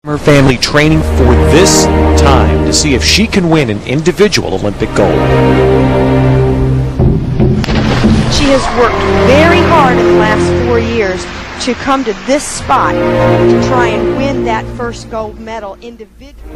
Her family training for this time to see if she can win an individual Olympic gold. She has worked very hard in the last 4 years to come to this spot to try and win that first gold medal individually.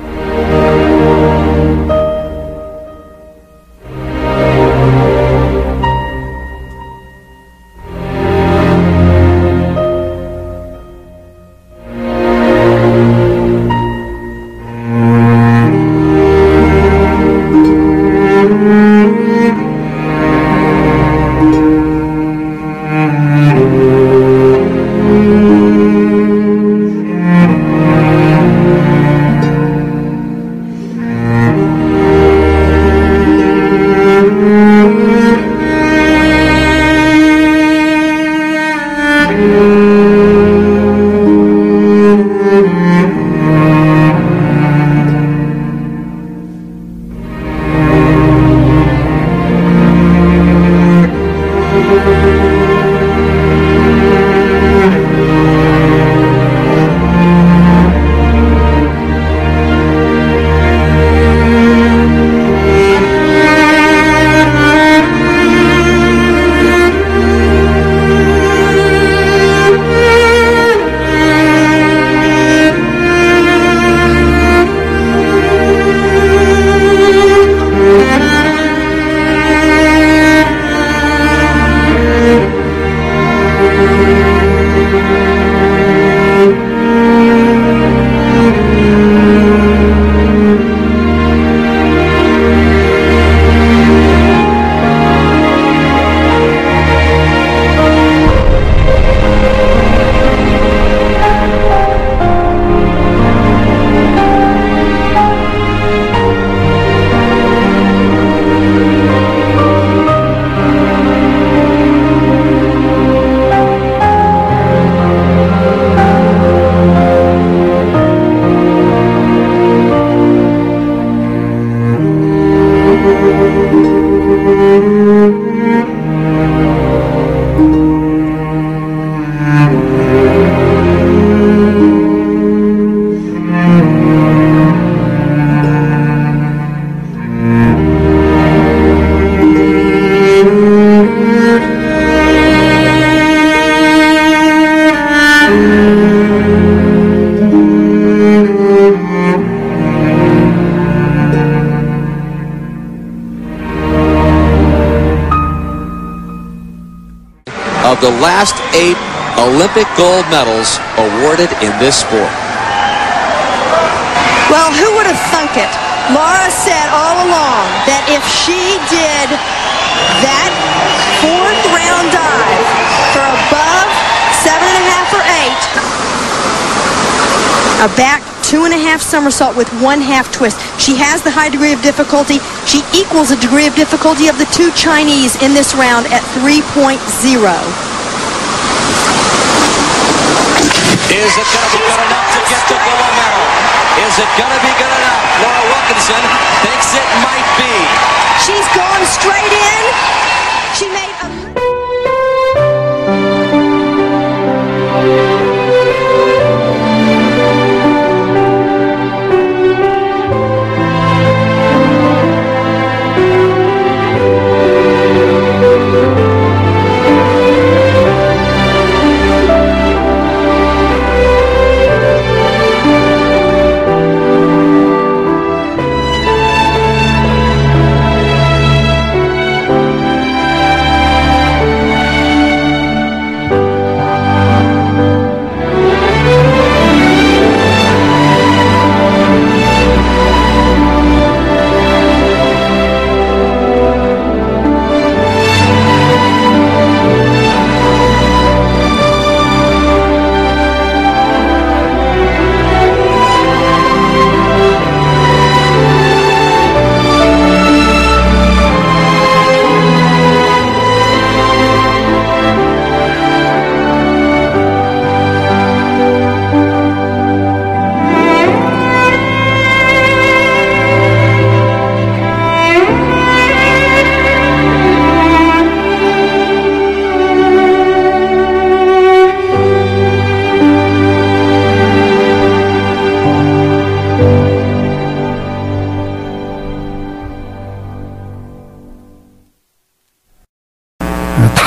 Of the last 8 Olympic gold medals awarded in this sport. Well, who would have thunk it? Laura said all along that if she did that 4th round dive for above 7.5 or 8, a back 2.5 somersault with 1/2 twist. She has the high degree of difficulty. She equals the degree of difficulty of the 2 Chinese in this round at 3.0. Is it going to be good enough to get the gold medal? Is it going to be good enough? Laura Wilkinson thinks it might be. She's gone straight in. She made a...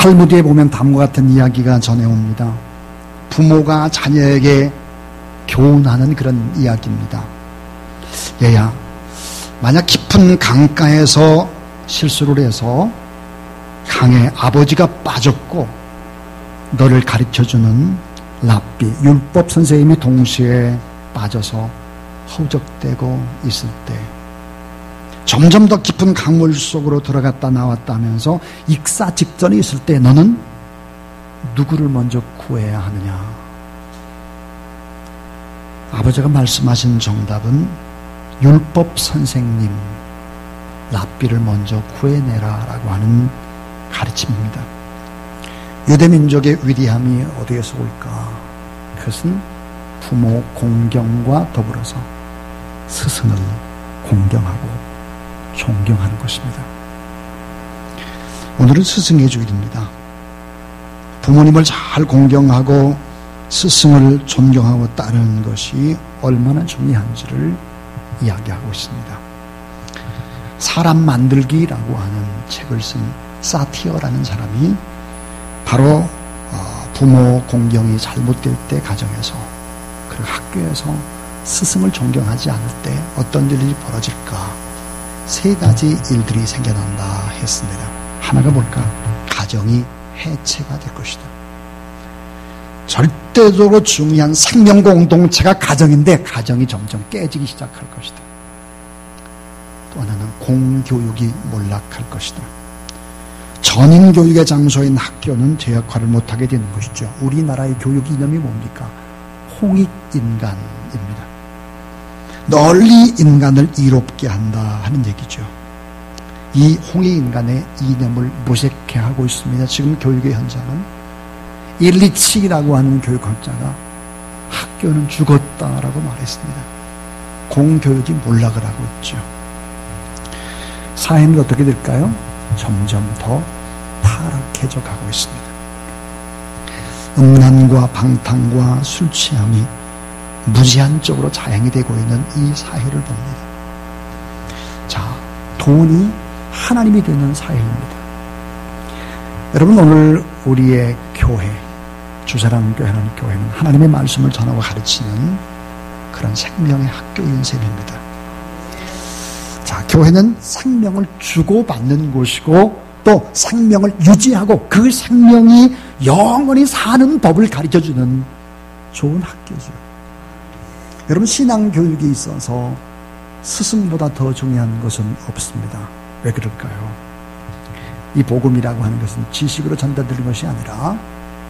탈무드에 보면 다음과 같은 이야기가 전해옵니다. 부모가 자녀에게 교훈하는 그런 이야기입니다. 얘야, 만약 깊은 강가에서 실수를 해서 강에 아버지가 빠졌고 너를 가르쳐주는 랍비, 율법 선생님이 동시에 빠져서 허우적대고 있을 때, 점점 더 깊은 강물 속으로 들어갔다 나왔다 하면서 익사 직전에 있을 때 너는 누구를 먼저 구해야 하느냐? 아버지가 말씀하신 정답은 율법 선생님, 랍비를 먼저 구해내라 라고 하는 가르침입니다. 유대민족의 위대함이 어디에서 올까? 그것은 부모 공경과 더불어서 스승을 공경하고 존경하는 것입니다. 오늘은 스승의 주일입니다. 부모님을 잘 공경하고 스승을 존경하고 따르는 것이 얼마나 중요한지를 이야기하고 있습니다. 사람 만들기라고 하는 책을 쓴 사티어라는 사람이 바로 부모 공경이 잘못될 때 가정에서 그리고 학교에서 스승을 존경하지 않을 때 어떤 일이 벌어질까, 세 가지 일들이 생겨난다 했습니다. 하나가 뭘까? 가정이 해체가 될 것이다. 절대적으로 중요한 생명 공동체가 가정인데 가정이 점점 깨지기 시작할 것이다. 또 하나는 공교육이 몰락할 것이다. 전인교육의 장소인 학교는 제 역할을 못하게 되는 것이죠. 우리나라의 교육 이념이 뭡니까? 홍익인간입니다. 널리 인간을 이롭게 한다 하는 얘기죠. 이 홍익인간의 이념을 모색해 하고 있습니다. 지금 교육의 현장은 일리치라고 하는 교육학자가 학교는 죽었다라고 말했습니다. 공교육이 몰락을 하고 있죠. 사회는 어떻게 될까요? 점점 더 타락해져 가고 있습니다. 음란과 방탕과 술 취함이 무제한적으로 자행이 되고 있는 이 사회를 봅니다. 자, 돈이 하나님이 되는 사회입니다. 여러분, 오늘 우리의 교회, 주사랑교회라는 교회는 하나님의 말씀을 전하고 가르치는 그런 생명의 학교인 셈입니다. 자, 교회는 생명을 주고받는 곳이고 또 생명을 유지하고 그 생명이 영원히 사는 법을 가르쳐주는 좋은 학교죠. 여러분, 신앙교육에 있어서 스승보다 더 중요한 것은 없습니다. 왜 그럴까요? 이 복음이라고 하는 것은 지식으로 전달되는 것이 아니라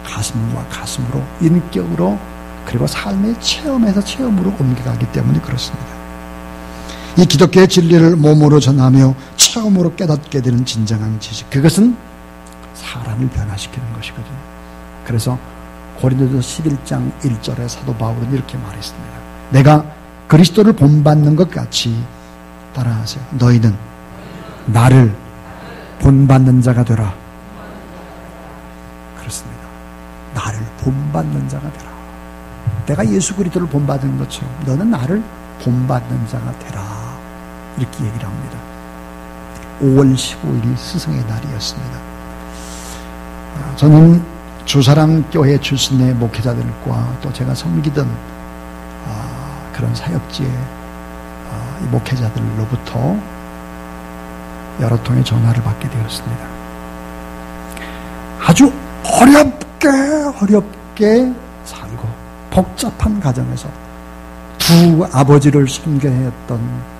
가슴과 가슴으로, 인격으로, 그리고 삶의 체험에서 체험으로 옮겨가기 때문에 그렇습니다. 이 기독교의 진리를 몸으로 전하며 체험으로 깨닫게 되는 진정한 지식, 그것은 사람을 변화시키는 것이거든요. 그래서 고린도서 11장 1절에 사도 바울은 이렇게 말했습니다. 내가 그리스도를 본받는 것 같이 따라하세요. 너희는 나를 본받는 자가 되라. 그렇습니다. 나를 본받는 자가 되라. 내가 예수 그리스도를 본받는 것처럼 너는 나를 본받는 자가 되라. 이렇게 얘기를 합니다. 5월 15일이 스승의 날이었습니다. 저는 주사랑교회 출신의 목회자들과 또 제가 섬기던 그런 사역지의 목회자들로부터 여러 통의 전화를 받게 되었습니다. 아주 어렵게 살고 복잡한 가정에서 두 아버지를 섬겨했던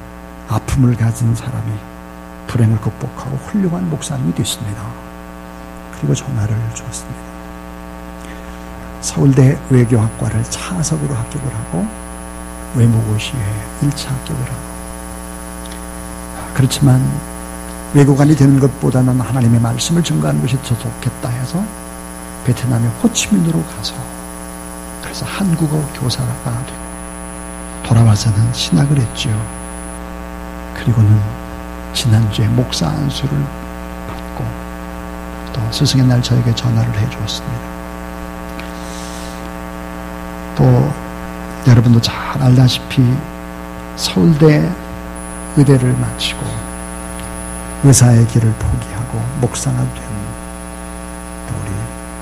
아픔을 가진 사람이 불행을 극복하고 훌륭한 목사님이 됐습니다. 그리고 전화를 주었습니다. 서울대 외교학과를 차석으로 합격을 하고 외무고시에 1차 합격을 하고, 그렇지만 외교관이 되는 것보다는 하나님의 말씀을 전가하는 것이 더 좋겠다 해서 베트남의 호치민으로 가서 그래서 한국어 교사가 되고 돌아와서는 신학을 했죠. 그리고는 지난주에 목사 안수를 받고 또 스승의 날 저에게 전화를 해주었습니다. 또 여러분도 잘 알다시피 서울대 의대를 마치고 의사의 길을 포기하고 목사가 된 또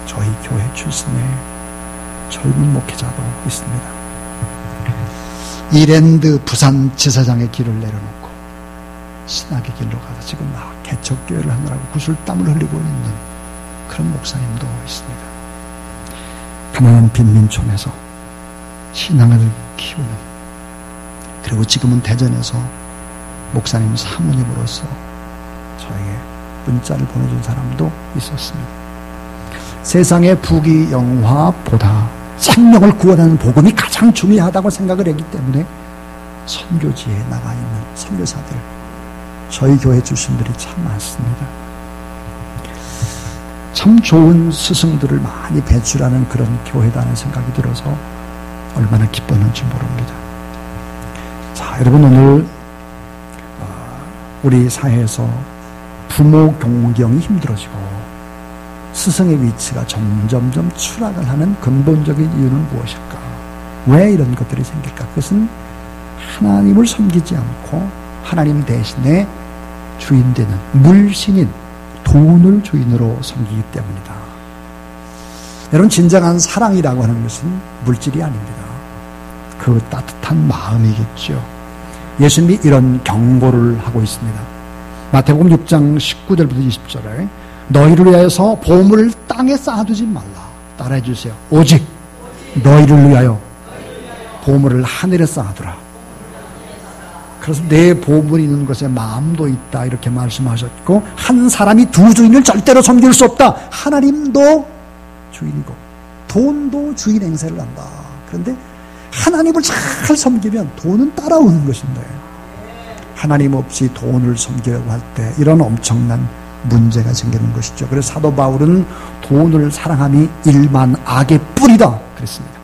저희 교회 출신의 젊은 목회자도 있습니다. 이랜드 부산 지사장의 길을 내려놓고 신학의 길로 가서 지금 막 개척교회를 하느라고 구슬땀을 흘리고 있는 그런 목사님도 있습니다. 가난한 빈민촌에서 신앙을 키우는, 그리고 지금은 대전에서 목사님 사모님으로서 저에게 문자를 보내준 사람도 있었습니다. 세상의 부귀영화보다 생명을 구원하는 복음이 가장 중요하다고 생각을 했기 때문에 선교지에 나가 있는 선교사들, 저희 교회 출신들이 참 많습니다. 참 좋은 스승들을 많이 배출하는 그런 교회다는 생각이 들어서 얼마나 기뻤는지 모릅니다. 자, 여러분, 오늘 우리 사회에서 부모 공경이 힘들어지고 스승의 위치가 점점점 추락을 하는 근본적인 이유는 무엇일까? 왜 이런 것들이 생길까? 그것은 하나님을 섬기지 않고 하나님 대신에 주인 되는 물신인 돈을 주인으로 섬기기 때문이다. 여러분, 진정한 사랑이라고 하는 것은 물질이 아닙니다. 그 따뜻한 마음이겠죠. 예수님이 이런 경고를 하고 있습니다. 마태복음 6장 19절부터 20절에 너희를 위하여서 보물을 땅에 쌓아두지 말라. 따라해 주세요. 오직 너희를 위하여 보물을 하늘에 쌓아두라. 그래서 내 보물이 있는 것에 마음도 있다, 이렇게 말씀하셨고, 한 사람이 두 주인을 절대로 섬길 수 없다. 하나님도 주인이고 돈도 주인 행세를 한다. 그런데 하나님을 잘 섬기면 돈은 따라오는 것인데, 하나님 없이 돈을 섬기려고 할 때 이런 엄청난 문제가 생기는 것이죠. 그래서 사도 바울은 돈을 사랑함이 일만 악의 뿌리다 그랬습니다.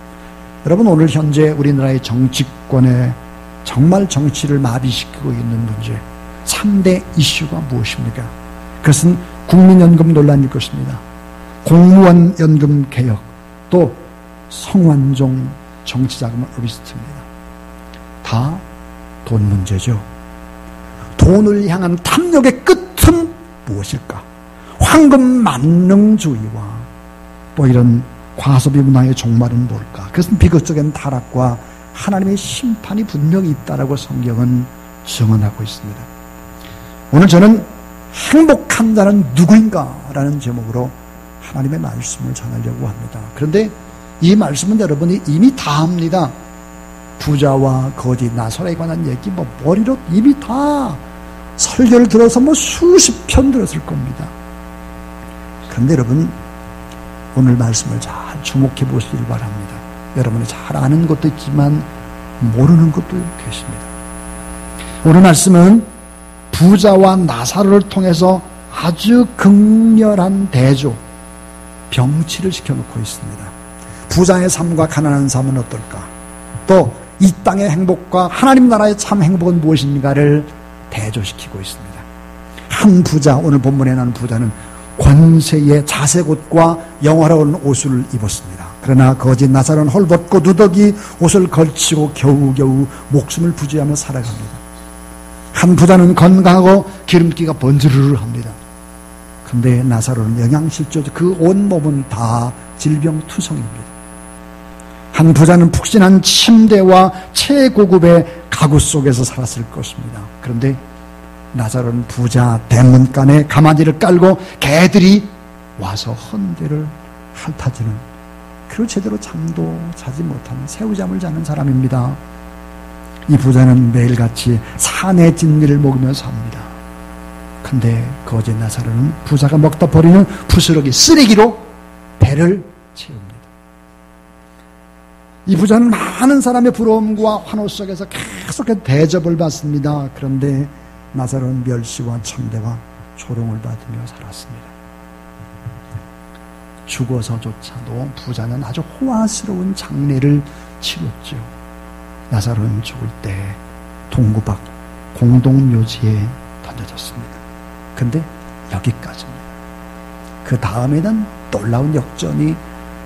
여러분, 오늘 현재 우리나라의 정치권에 정말 정치를 마비시키고 있는 문제 3대 이슈가 무엇입니까? 그것은 국민연금 논란일 것입니다. 공무원 연금 개혁, 또 성완종 정치자금 리스트입니다. 다 돈 문제죠. 돈을 향한 탐욕의 끝은 무엇일까? 황금 만능주의와 또 이런 과소비 문화의 종말은 뭘까? 그것은 비극적인 타락과 하나님의 심판이 분명히 있다라고 성경은 증언하고 있습니다. 오늘 저는 행복한 자는 누구인가? 라는 제목으로 하나님의 말씀을 전하려고 합니다. 그런데 이 말씀은 여러분이 이미 다 합니다. 부자와 거지 나사로에 관한 얘기 머리로 이미 다 설교를 들어서 수십 편 들었을 겁니다. 그런데 여러분, 오늘 말씀을 잘 주목해 보시길 바랍니다. 여러분이 잘 아는 것도 있지만 모르는 것도 계십니다. 오늘 말씀은 부자와 나사로를 통해서 아주 극렬한 대조, 병치를 시켜놓고 있습니다. 부자의 삶과 가난한 삶은 어떨까? 또 이 땅의 행복과 하나님 나라의 참 행복은 무엇인가를 대조시키고 있습니다. 한 부자, 오늘 본문에 나오는 부자는 권세의 자색옷과 영화로운 옷을 입었습니다. 그러나 거짓 나사로는 헐벗고 누더기 옷을 걸치고 겨우겨우 목숨을 부지하며 살아갑니다. 한 부자는 건강하고 기름기가 번지르르합니다. 근데 나사로는 영양실조죠. 그 온몸은 다 질병투성입니다. 한 부자는 푹신한 침대와 최고급의 가구 속에서 살았을 것입니다. 그런데 나사로는 부자 대문간에 가마니를 깔고 개들이 와서 헌대를 핥아주는, 그리고 제대로 잠도 자지 못하는 새우잠을 자는 사람입니다. 이 부자는 매일같이 산의 진미를 먹으며 삽니다. 근데 거짓 나사로는 부자가 먹다 버리는 부스러기, 쓰레기로 배를 채웁니다. 이 부자는 많은 사람의 부러움과 환호 속에서 계속해서 대접을 받습니다. 그런데 나사로는 멸시와 천대와 조롱을 받으며 살았습니다. 죽어서조차도 부자는 아주 호화스러운 장례를 치렀죠. 나사로는 죽을 때 동구박 공동묘지에 던져졌습니다. 근데 여기까지입니다. 그 다음에는 놀라운 역전이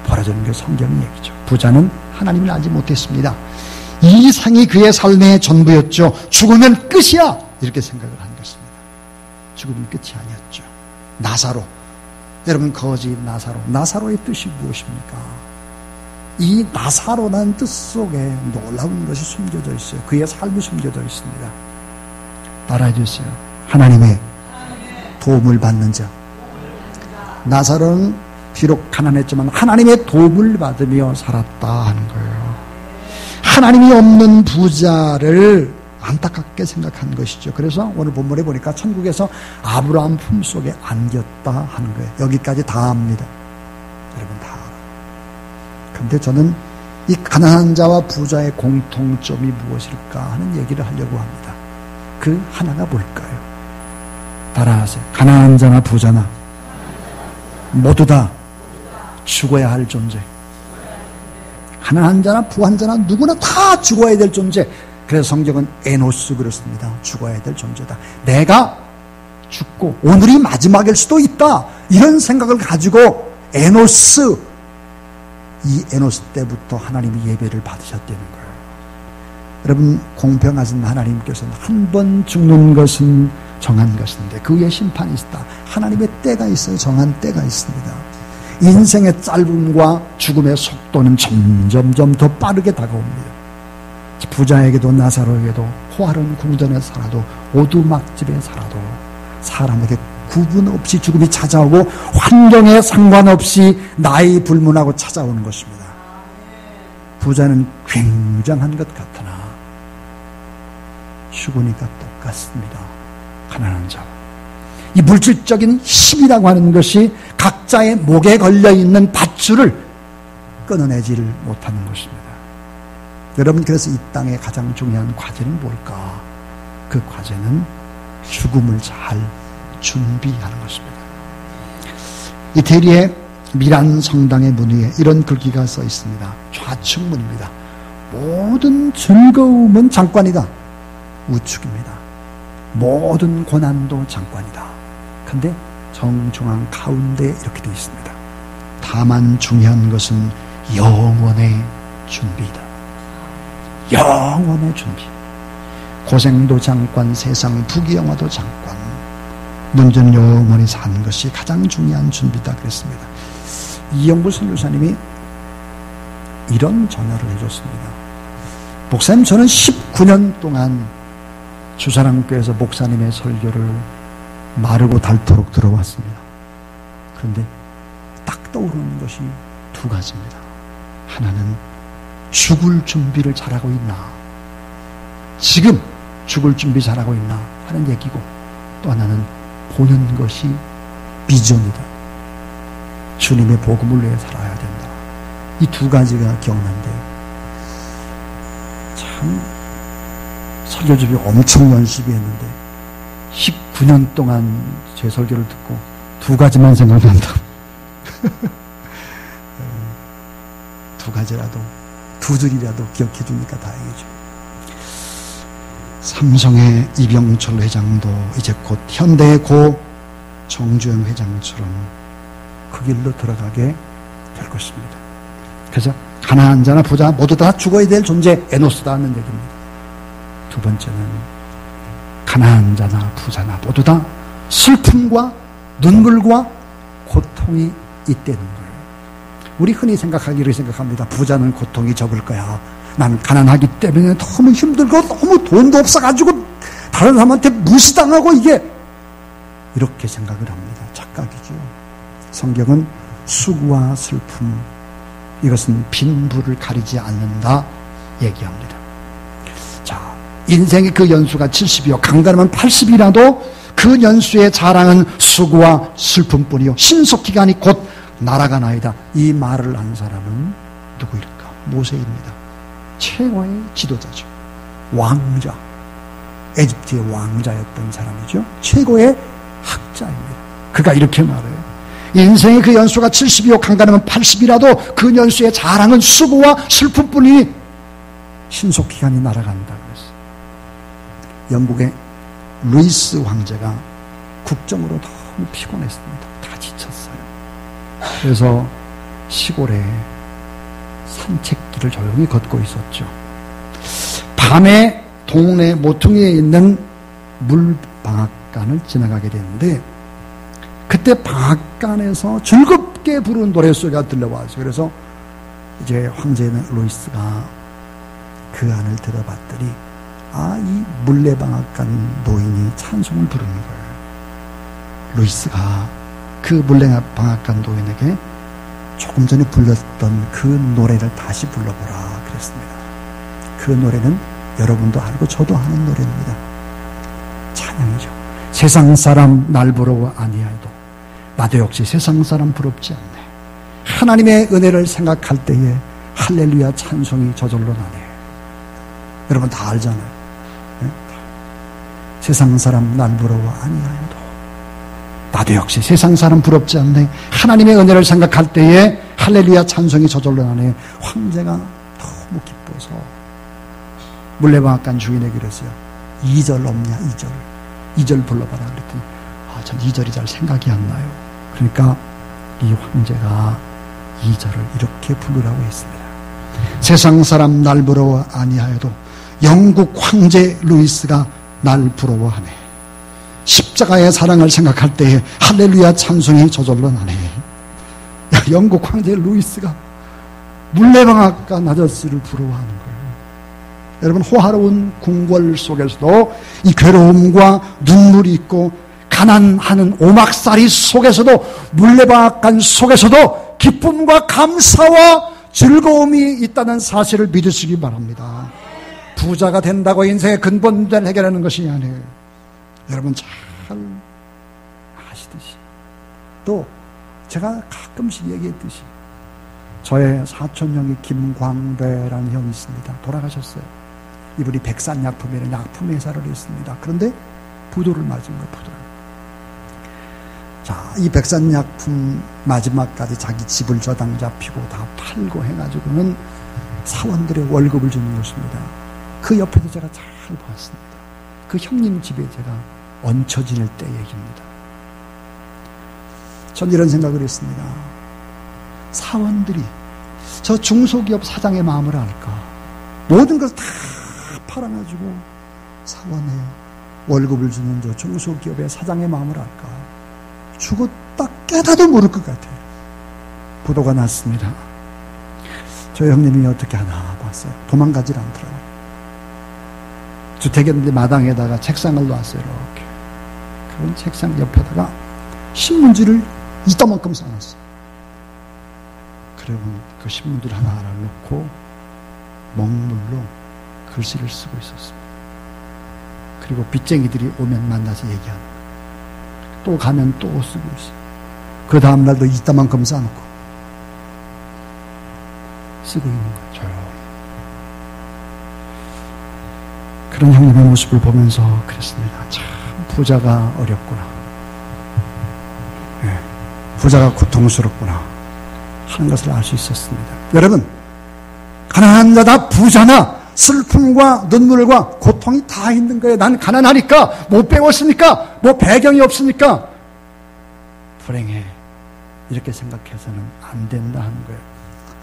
벌어지는 게 성경 얘기죠. 부자는 하나님을 알지 못했습니다. 이 생이 그의 삶의 전부였죠. 죽으면 끝이야, 이렇게 생각을 한 것입니다. 죽으면 끝이 아니었죠. 나사로, 여러분, 거지 나사로. 나사로의 뜻이 무엇입니까? 이 나사로라는 뜻 속에 놀라운 것이 숨겨져 있어요. 그의 삶이 숨겨져 있습니다. 따라해 주세요. 하나님의 도움을 받는 자. 나사로는 비록 가난했지만 하나님의 도움을 받으며 살았다 하는 거예요. 하나님이 없는 부자를 안타깝게 생각한 것이죠. 그래서 오늘 본문에 보니까 천국에서 아브라함 품속에 안겼다 하는 거예요. 여기까지 다 압니다. 여러분 다 알아요. 근데 저는 이 가난한 자와 부자의 공통점이 무엇일까 하는 얘기를 하려고 합니다. 그 하나가 뭘까요? 따라하세요. 가난한 자나 부자나 모두 다 죽어야 할 존재. 가난한 자나 부한 자나 누구나 다 죽어야 될 존재. 그래서 성경은 에노스 그렇습니다. 죽어야 될 존재다. 내가 죽고 오늘이 마지막일 수도 있다. 이런 생각을 가지고 에노스, 이 에노스 때부터 하나님이 예배를 받으셨다는 거예요. 여러분, 공평하신 하나님께서는 한 번 죽는 것은 정한 것인데 그 위에 심판이 있다. 하나님의 때가 있어요. 정한 때가 있습니다. 인생의 짧음과 죽음의 속도는 점점점 더 빠르게 다가옵니다. 부자에게도 나사로에게도 호화로운 궁전에 살아도 오두막집에 살아도 사람에게 구분 없이 죽음이 찾아오고 환경에 상관없이 나이 불문하고 찾아오는 것입니다. 부자는 굉장한 것 같으나 죽으니까 똑같습니다. 가난한 자와. 이 물질적인 힘이라고 하는 것이 각자의 목에 걸려있는 밧줄을 끊어내지를 못하는 것입니다. 여러분, 그래서 이 땅의 가장 중요한 과제는 뭘까? 그 과제는 죽음을 잘 준비하는 것입니다. 이태리의 미란 성당의 문 위에 이런 글귀가 써 있습니다. 좌측문입니다. 모든 즐거움은 잠깐이다. 우측입니다. 모든 고난도 잠깐이다. 근데 정중앙 가운데 이렇게 되어 있습니다. 다만 중요한 것은 영원의 준비이다. 영원의 준비. 고생도 잠깐, 세상 부귀영화도 잠깐, 문제는 영원히 사는 것이 가장 중요한 준비다 그랬습니다. 이영부 선교사님이 이런 전화를 해줬습니다. 목사님, 저는 19년 동안 주사랑교회에서 목사님의 설교를 마르고 닳도록 들어왔습니다. 그런데 딱 떠오르는 것이 두 가지입니다. 하나는 죽을 준비를 잘하고 있나, 지금 죽을 준비 잘하고 있나 하는 얘기고, 또 하나는 보는 것이 비전이다. 주님의 복음을 위해 살아야 된다. 이 두 가지가 기억난데, 참 설교 준비 엄청 열심히 했는데 19년 동안 제 설교를 듣고 두 가지만 생각난다. 두 가지라도, 두 줄이라도 기억해 주니까 다행이죠. 삼성의 이병철 회장도 이제 곧 현대의 고 정주영 회장처럼 그 길로 들어가게 될 것입니다. 그래서 가난한 자나 부자 모두 다 죽어야 될 존재, 에노스다 하는 얘기입니다. 두 번째는 가난한 자나 부자나 모두 다 슬픔과 눈물과 고통이 있다는 거예요. 우리 흔히 생각하기를 생각합니다. 부자는 고통이 적을 거야. 난 가난하기 때문에 너무 힘들고 너무 돈도 없어가지고 다른 사람한테 무시당하고, 이게 이렇게 생각을 합니다. 착각이죠. 성경은 수고와 슬픔, 이것은 빈부를 가리지 않는다 얘기합니다. 자, 인생의 그 연수가 70이요 강간하면 80이라도 그 연수의 자랑은 수고와 슬픔뿐이요 신속기간이 곧 날아가나이다. 이 말을 한 사람은 누구일까? 모세입니다. 최고의 지도자죠. 왕자, 에집트의 왕자였던 사람이죠. 최고의 학자입니다. 그가 이렇게 말해요. 인생의 그 연수가 70이요 강간하면 80이라도 그 연수의 자랑은 수고와 슬픔뿐이니 신속기간이 날아간다 그랬어요. 영국의 루이스 황제가 국정으로 너무 피곤했습니다. 다 지쳤어요. 그래서 시골에 산책길을 조용히 걷고 있었죠. 밤에 동네 모퉁이에 있는 물방앗간을 지나가게 되는데, 그때 방앗간 백간에서 즐겁게 부르는 노랫소리가 들려와서 그래서 이제 황제 루이스가 그 안을 들어봤더니 이 물레방앗간 노인이 찬송을 부르는 거예요. 루이스가 그 물레방앗간 노인에게 조금 전에 불렀던 그 노래를 다시 불러보라 그랬습니다. 그 노래는 여러분도 알고 저도 아는 노래입니다. 찬양이죠. 세상 사람 날 부러워 아니하여도 나도 역시 세상 사람 부럽지 않네. 하나님의 은혜를 생각할 때에 할렐루야 찬송이 저절로 나네. 여러분 다 알잖아요. 네? 세상 사람 날 부러워 아니하여도 나도 역시 세상 사람 부럽지 않네. 하나님의 은혜를 생각할 때에 할렐루야 찬송이 저절로 나네. 황제가 너무 기뻐서 물레방앗간 주인에게 그랬어요. 2절 없냐 2절 2절 불러봐라 그랬더니 전 2절이 잘 생각이 안 나요. 그러니까 이 황제가 2절을 이렇게 부르라고 했습니다. 세상 사람 날 부러워 아니하여도 영국 황제 루이스가 날 부러워하네. 십자가의 사랑을 생각할 때에 할렐루야 찬송이 저절로 나네. 영국 황제 루이스가 물레방앗간 아저씨를 부러워하는 거예요. 여러분 호화로운 궁궐 속에서도 이 괴로움과 눈물이 있고 가난하는 오막살이 속에서도 물레방앗간 속에서도 기쁨과 감사와 즐거움이 있다는 사실을 믿으시기 바랍니다. 부자가 된다고 인생의 근본 문제를 해결하는 것이 아니에요. 여러분 잘 아시듯이 또 제가 가끔씩 얘기했듯이 저의 사촌형이 김광배라는 형이 있습니다. 돌아가셨어요. 이분이 백산약품이라는 약품 회사를 했습니다. 그런데 부도를 맞은 거예요. 부도를. 자, 이 백산약품 마지막까지 자기 집을 저당 잡히고 다 팔고 해가지고는 사원들의 월급을 주는 것입니다. 그 옆에서 제가 잘 봤습니다. 그 형님 집에 제가 얹혀 지낼 때 얘기입니다. 전 이런 생각을 했습니다. 사원들이 저 중소기업 사장의 마음을 알까? 모든 것을 다 팔아가지고 사원에 월급을 주는 저 중소기업의 사장의 마음을 알까? 죽었다 깨닫도 모를 것 같아요. 부도가 났습니다. 저 형님이 어떻게 하나 봤어요. 도망가질 않더라고요. 주택이었는데 마당에다가 책상을 놨어요. 이렇게. 그런 책상 옆에다가 신문지를 이따만큼 쌓았어요. 그리고 그 신문지를 하나하나 놓고 먹물로 글씨를 쓰고 있었습니다. 그리고 빚쟁이들이 오면 만나서 얘기하는 거예요. 또 가면 또 쓰고 있어요. 그 다음날도 이따만큼 쌓아놓고 쓰고 있는 거예요. 조용히. 그런 형님의 모습을 보면서 그랬습니다. 참 부자가 어렵구나. 네, 부자가 고통스럽구나 하는 것을 알 수 있었습니다. 여러분, 가난한 자다 부자나 슬픔과 눈물과 고통이 다 있는 거예요. 난 가난하니까, 못 배웠으니까, 뭐 배경이 없으니까 불행해. 이렇게 생각해서는 안 된다 하는 거예요.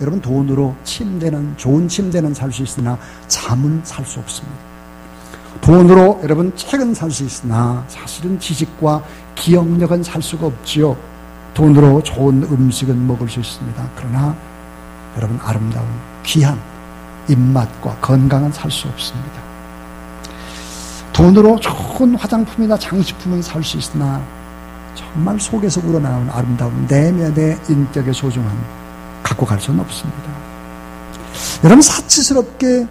여러분, 돈으로 침대는, 좋은 침대는 살 수 있으나 잠은 살 수 없습니다. 돈으로 여러분 책은 살 수 있으나 사실은 지식과 기억력은 살 수가 없지요. 돈으로 좋은 음식은 먹을 수 있습니다. 그러나 여러분 아름다운 귀한 입맛과 건강은 살 수 없습니다. 돈으로 좋은 화장품이나 장식품은 살 수 있으나 정말 속에서 우러나오는 아름다운 내면의 인격의 소중함 갖고 갈 수는 없습니다. 여러분 사치스럽게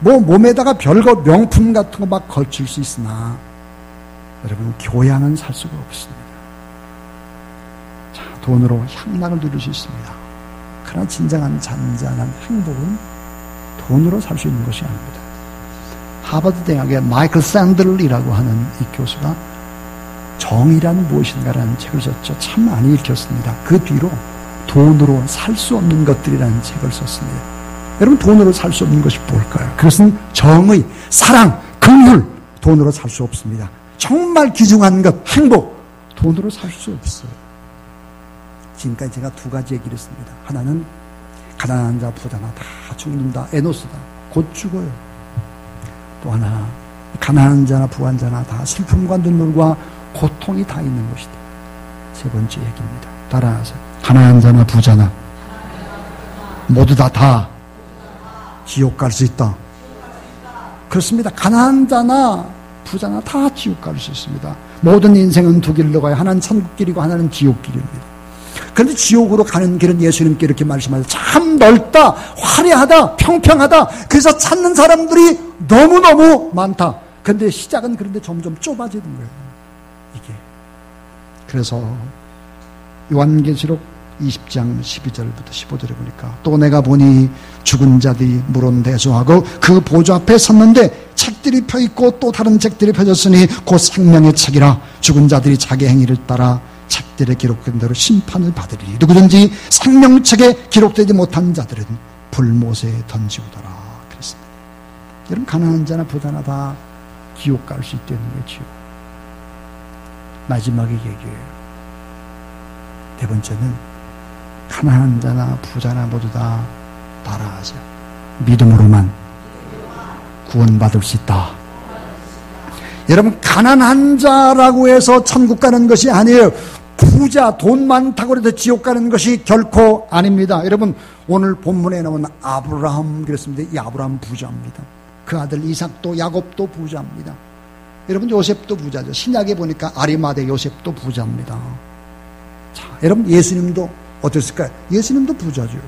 뭐 몸에다가 별거 명품 같은 거 막 걸칠 수 있으나 여러분 교양은 살 수가 없습니다. 자, 돈으로 향락을 누릴 수 있습니다. 그러나 진정한 잔잔한 행복은 돈으로 살 수 있는 것이 아닙니다. 하버드 대학의 마이클 샌들이라고 하는 이 교수가 정의란 무엇인가라는 책을 썼죠. 참 많이 읽혔습니다. 그 뒤로 돈으로 살 수 없는 것들이라는 책을 썼습니다. 여러분 돈으로 살 수 없는 것이 뭘까요? 그것은 정의, 사랑, 긍휼 돈으로 살 수 없습니다. 정말 귀중한 것, 행복 돈으로 살 수 없어요. 지금까지 제가 두 가지 얘기를 했습니다. 하나는 가난한 자 부자나 다 죽는다, 에노스다, 곧 죽어요. 또 하나 가난한 자나 부한 자나 다 슬픔과 눈물과 고통이 다 있는 것이다. 세 번째 얘기입니다. 따라하세요. 가난한 자나 부자나 모두 다 지옥 갈 수 있다. 그렇습니다. 가난한 자나 부자나 다 지옥 갈 수 있습니다. 모든 인생은 두 길로 가요. 하나는 천국길이고 하나는 지옥길입니다. 그런데 지옥으로 가는 길은 예수님께 이렇게 말씀하세요. 참 넓다, 화려하다, 평평하다. 그래서 찾는 사람들이 너무너무 많다. 그런데 시작은 그런데 점점 좁아지는 거예요. 이게. 그래서 요한계시록 20장 12절부터 15절에 보니까 또 내가 보니 죽은 자들이 물론대소하고 그 보좌 앞에 섰는데 책들이 펴있고 또 다른 책들이 펴졌으니 곧 생명의 책이라. 죽은 자들이 자기 행위를 따라 책들에 기록된 대로 심판을 받으리니 누구든지 생명책에 기록되지 못한 자들은 불못에 던지우더라. 그랬습니다. 여러분, 가난한 자나 부자나 다 지옥 갈 수 있다는 게 지옥. 마지막에 얘기해요. 네 번째는 가난한 자나 부자나 모두 다 따라하세요. 믿음으로만 구원받을 수 있다. 여러분, 가난한 자라고 해서 천국 가는 것이 아니에요. 부자, 돈 많다고 해서 지옥 가는 것이 결코 아닙니다. 여러분, 오늘 본문에 나온 아브라함 그랬습니다. 이 아브라함 부자입니다. 그 아들 이삭도 야곱도 부자입니다. 여러분, 요셉도 부자죠. 신약에 보니까 아리마대 요셉도 부자입니다. 자, 여러분, 예수님도 어땠을까요? 예수님도 부자죠.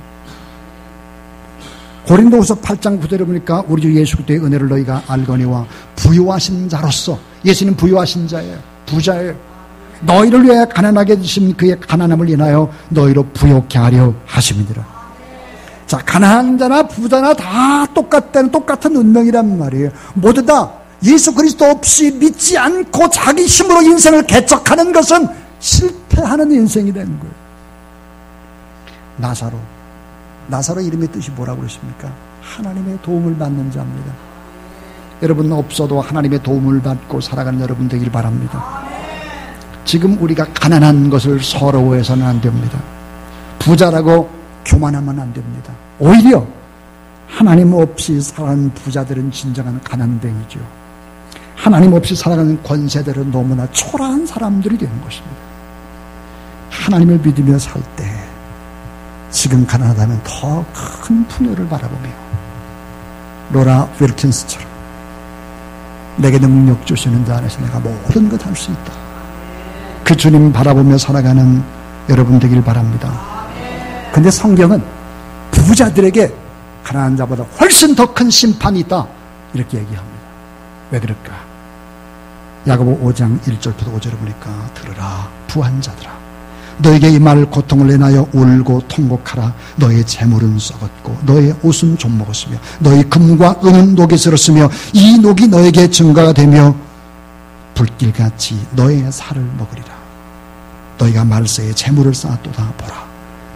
고린도후서 8장 9절에 보니까 우리 주 예수 그리스도의 은혜를 너희가 알거니와 부유하신 자로서, 예수님 부유하신 자예요. 부자예요. 너희를 위하여 가난하게 해주신 그의 가난함을 인하여 너희로 부욕케 하려 하심이니라. 자, 가난한 자나 부자나 다 똑같은 운명이란 말이에요. 모두 다 예수 그리스도 없이 믿지 않고 자기 힘으로 인생을 개척하는 것은 실패하는 인생이 되는 거예요. 나사로 이름의 뜻이 뭐라고 그러십니까? 하나님의 도움을 받는 자입니다. 여러분, 없어도 하나님의 도움을 받고 살아가는 여러분 되길 바랍니다. 지금 우리가 가난한 것을 서러워해서는 안 됩니다. 부자라고 교만하면 안 됩니다. 오히려 하나님 없이 살아가는 부자들은 진정한 가난뱅이죠. 하나님 없이 살아가는 권세들은 너무나 초라한 사람들이 되는 것입니다. 하나님을 믿으며 살 때 지금 가난하다면 더 큰 풍요를 바라보며 로라 윌킨스처럼 내게 능력 주시는 자 안에서 내가 모든 것 할 수 있다. 그 주님 바라보며 살아가는 여러분 되길 바랍니다. 근데 성경은 부자들에게 가난한 자보다 훨씬 더 큰 심판이 있다 이렇게 얘기합니다. 왜 그럴까? 야고보 5장 1절부터 5절에 보니까 들으라 부한 자들아, 너에게 이 말 고통을 인하여 울고 통곡하라. 너의 재물은 썩었고 너의 옷은 좀 먹었으며 너의 금과 은은 녹이 슬었으며 이 녹이 너에게 증거가 되며 불길같이 너의 살을 먹으리라. 너희가 말세에 재물을 쌓았도다. 보라,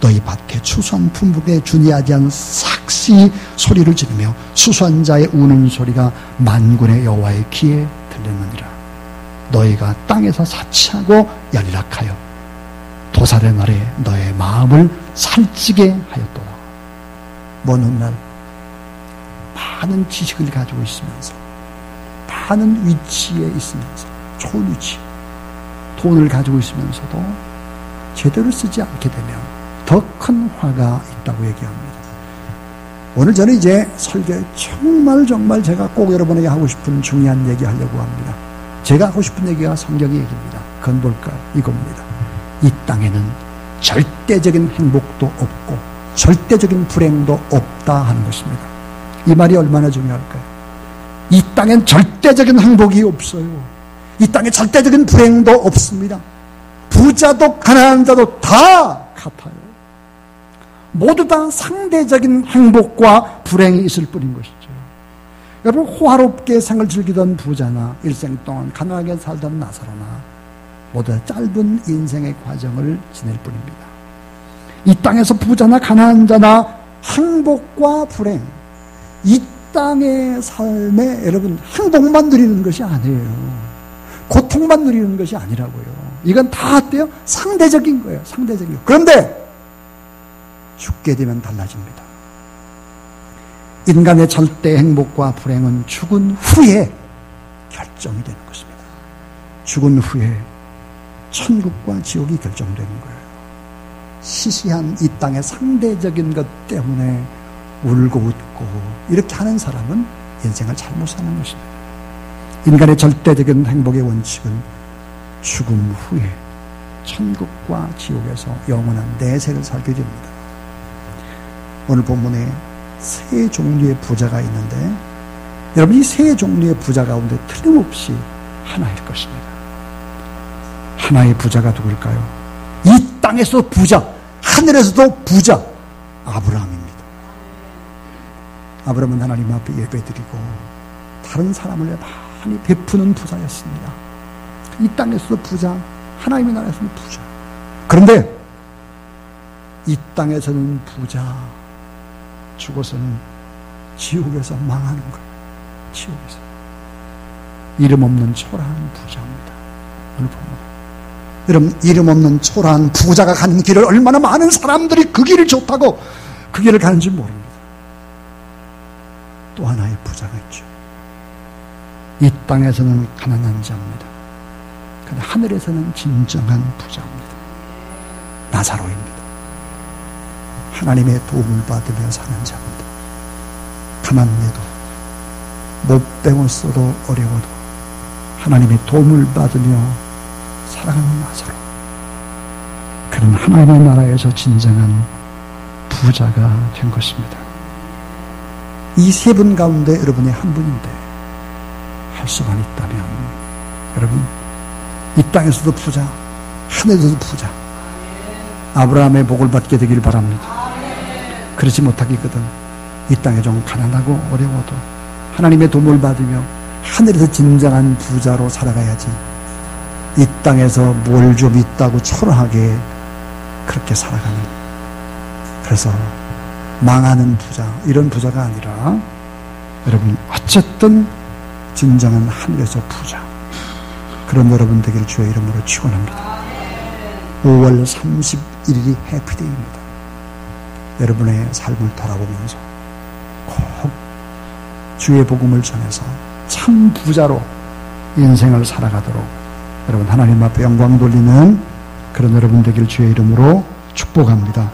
너희 밭에 추수한 품목에 준이하지 않은 삭시 소리를 지르며 수수한 자의 우는 소리가 만군의 여호와의 귀에 들리느니라. 너희가 땅에서 사치하고 연락하여 도살의 날에 너의 마음을 살찌게 하였도다. 먼 훗날 많은 지식을 가지고 있으면서 많은 위치에 있으면서 좋은 위치, 돈을 가지고 있으면서도 제대로 쓰지 않게 되면 더 큰 화가 있다고 얘기합니다. 오늘 저는 이제 설교에 정말 제가 꼭 여러분에게 하고 싶은 중요한 얘기 하려고 합니다. 제가 하고 싶은 얘기가 성경의 얘기입니다. 그건 뭘까요? 이겁니다. 이 땅에는 절대적인 행복도 없고 절대적인 불행도 없다 하는 것입니다. 이 말이 얼마나 중요할까요? 이 땅엔 절대적인 행복이 없어요. 이 땅에 절대적인 불행도 없습니다. 부자도 가난한 자도 다 같아요. 모두 다 상대적인 행복과 불행이 있을 뿐인 것이죠. 여러분, 호화롭게 생을 즐기던 부자나 일생 동안 가난하게 살던 나사로나 모두 다 짧은 인생의 과정을 지낼 뿐입니다. 이 땅에서 부자나 가난한 자나 행복과 불행, 이 땅의 삶에 여러분 행복만 누리는 것이 아니에요. 고통만 누리는 것이 아니라고요. 이건 다 어때요? 상대적인 거예요. 상대적인 거. 그런데 죽게 되면 달라집니다. 인간의 절대 행복과 불행은 죽은 후에 결정이 되는 것입니다. 죽은 후에 천국과 지옥이 결정되는 거예요. 시시한 이 땅의 상대적인 것 때문에 울고 웃고 이렇게 하는 사람은 인생을 잘못 사는 것입니다. 인간의 절대적인 행복의 원칙은 죽음 후에 천국과 지옥에서 영원한 내세를 살게 됩니다. 오늘 본문에 세 종류의 부자가 있는데 여러분 이 세 종류의 부자 가운데 틀림없이 하나일 것입니다. 하나의 부자가 누굴까요? 이 땅에서 부자, 하늘에서도 부자, 아브라함입니다. 아브라함은 하나님 앞에 예배드리고 다른 사람을 많이 베푸는 부자였습니다. 이 땅에서도 부자, 하나님의 나라에서는 부자. 그런데 이 땅에서는 부자, 죽어서는 지옥에서 망하는 거예요. 지옥에서. 이름 없는 초라한 부자입니다. 오늘 보면 여러분, 이름 없는 초라한 부자가 가는 길을 얼마나 많은 사람들이 그 길을 좋다고 그 길을 가는지 모릅니다. 또 하나의 부자가 있죠. 이 땅에서는 가난한 자입니다. 그런데 하늘에서는 진정한 부자입니다. 나사로입니다. 하나님의 도움을 받으며 사는 자입니다. 가난해도 못 배웠어도 어려워도 하나님의 도움을 받으며 살아가는 나사로. 그는 하나님의 나라에서 진정한 부자가 된 것입니다. 이 세 분 가운데 여러분이 한 분인데 할 수만 있다면 여러분 이 땅에서도 부자, 하늘에서도 부자, 아브라함의 복을 받게 되길 바랍니다. 그렇지 못하기거든 이 땅에 좀 가난하고 어려워도 하나님의 도움을 받으며 하늘에서 진정한 부자로 살아가야지 이 땅에서 뭘 좀 있다고 초라하게 그렇게 살아가는, 그래서 망하는 부자, 이런 부자가 아니라 여러분 어쨌든 진정한 하늘에서 부자, 그런 여러분 되기를 주의 이름으로 축원합니다. 5월 31일이 해피데이입니다. 여러분의 삶을 돌아보면서 꼭 주의 복음을 전해서 참 부자로 인생을 살아가도록 여러분 하나님 앞에 영광 돌리는 그런 여러분 되기를 주의 이름으로 축복합니다.